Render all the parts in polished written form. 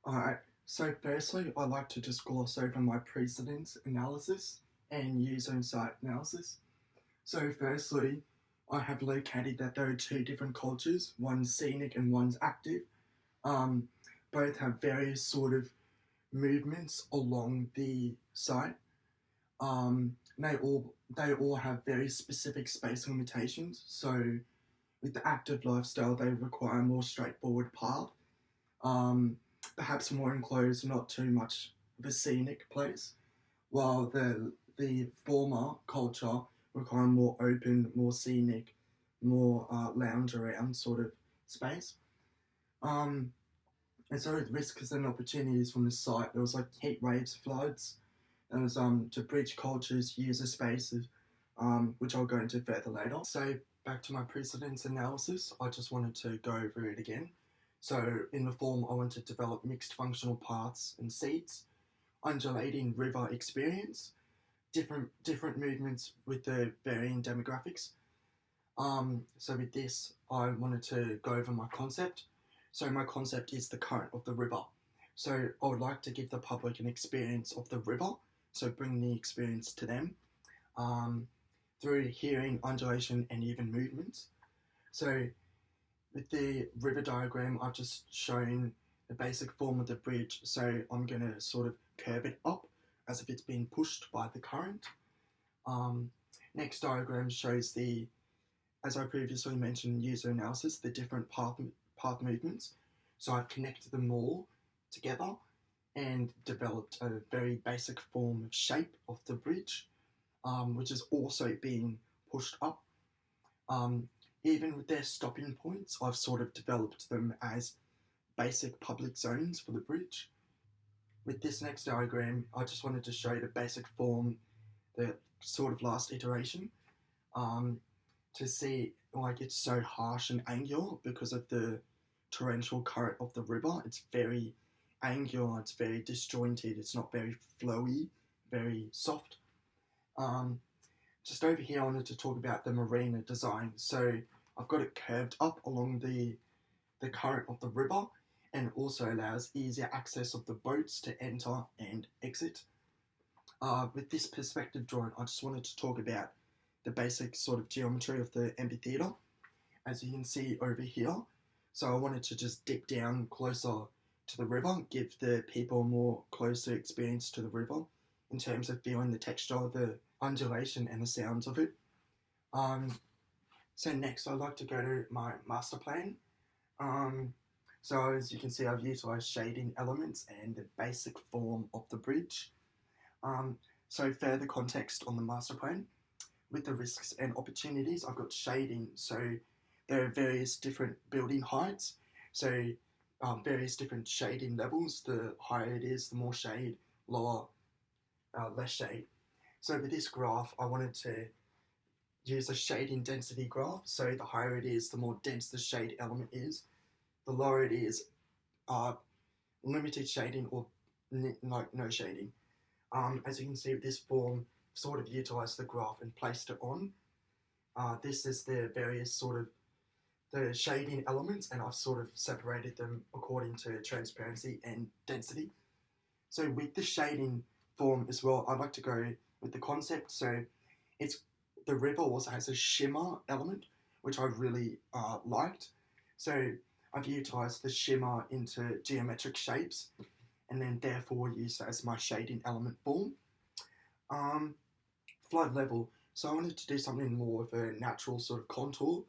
Alright, so firstly, I like to just gloss over my precedence analysis and user site analysis. So, firstly, I have located that there are two different cultures, one's scenic and one's active. Um, Both have various sort of movements along the site. They all have very specific space limitations. So, with the active lifestyle, they require a more straightforward path. Um, Perhaps more enclosed, not too much of a scenic place, while the former culture require more open, more scenic, more lounge around sort of space. Um, and so risks and opportunities from the site. There was like heat waves, floods. There was to bridge cultures, user spaces, which I'll go into further later. So back to my precedence analysis, I just wanted to go over it again. So in the form, I want to develop mixed functional paths and seats, undulating river experience, different movements with the varying demographics. So with this, I wanted to go over my concept. So my concept is the current of the river. So I would like to give the public an experience of the river, so bring the experience to them um, through hearing, undulation, and even movements. So with the river diagram, I've just shown the basic form of the bridge, so I'm going to sort of curve it up as if it's being pushed by the current. Next diagram shows the, as I previously mentioned, user analysis, the different path movements. So I've connected them all together and developed a very basic form of shape of the bridge, which is also being pushed up. Even with their stopping points, I've sort of developed them as basic public zones for the bridge. With this next diagram, I just wanted to show the basic form, the sort of last iteration, to see like it's so harsh and angular because of the torrential current of the river. It's very angular, it's very disjointed, it's not very flowy, very soft. Just over here, I wanted to talk about the marina design. So I've got it curved up along the current of the river and also allows easier access of the boats to enter and exit. With this perspective drawing, I just wanted to talk about the basic sort of geometry of the amphitheatre, as you can see over here. So I wanted to just dip down closer to the river, give the people a more closer experience to the river in terms of feeling the texture, the undulation and the sounds of it. So next I'd like to go to my master plan. So as you can see, I've utilised shading elements and the basic form of the bridge. So further context on the master plan. With the risks and opportunities, I've got shading. So there are various different building heights. So various different shading levels. The higher it is, the more shade, lower, less shade. So with this graph, I wanted to use a shading density graph. So the higher it is, the more dense the shade element is. The lower it is, limited shading or like no shading. As you can see with this form, sort of utilised the graph and placed it on. This is the various sort of the shading elements, and I've sort of separated them according to transparency and density. So with the shading form as well, I'd like to go with the concept. So it's the river also has a shimmer element, which I really liked. So I've utilised the shimmer into geometric shapes and then therefore used as my shading element form. Flood level. So I wanted to do something more of a natural sort of contour.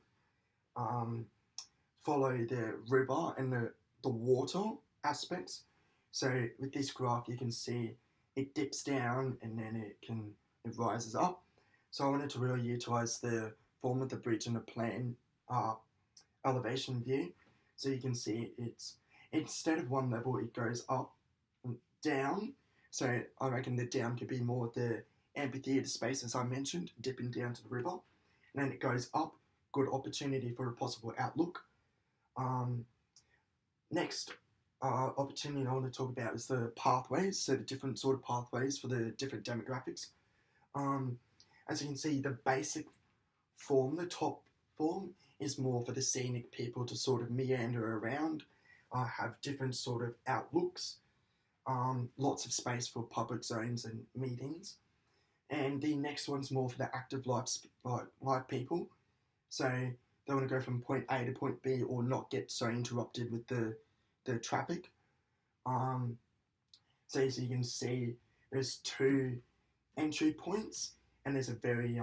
Follow the river and the water aspects. So with this graph, you can see it dips down and then it rises up. So I wanted to really utilise the form of the bridge in a plan elevation view. So you can see it's instead of one level, it goes up and down. So I reckon the down could be more the amphitheatre space, as I mentioned, dipping down to the river. And then it goes up, good opportunity for a possible outlook. Next opportunity I want to talk about is the pathways, so the different sort of pathways for the different demographics. As you can see, the basic form, the top form, is more for the scenic people to sort of meander around, have different sort of outlooks, lots of space for public zones and meetings. And the next one's more for the active life people. So they want to go from point A to point B or not get so interrupted with the traffic. So as you can see, there's two entry points, and there's a very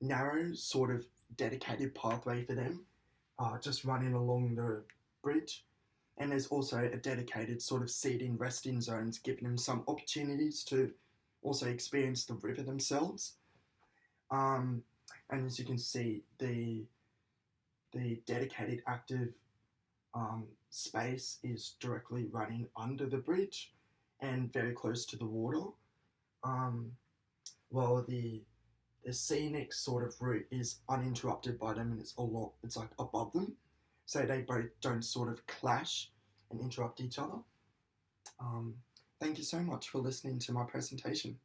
narrow sort of dedicated pathway for them, just running along the bridge. And there's also a dedicated sort of seating, resting zones, giving them some opportunities to also experience the river themselves. And as you can see, the dedicated active space is directly running under the bridge and very close to the water, while the scenic sort of route is uninterrupted by them, and it's like above them, so they both don't sort of clash and interrupt each other. Thank you so much for listening to my presentation.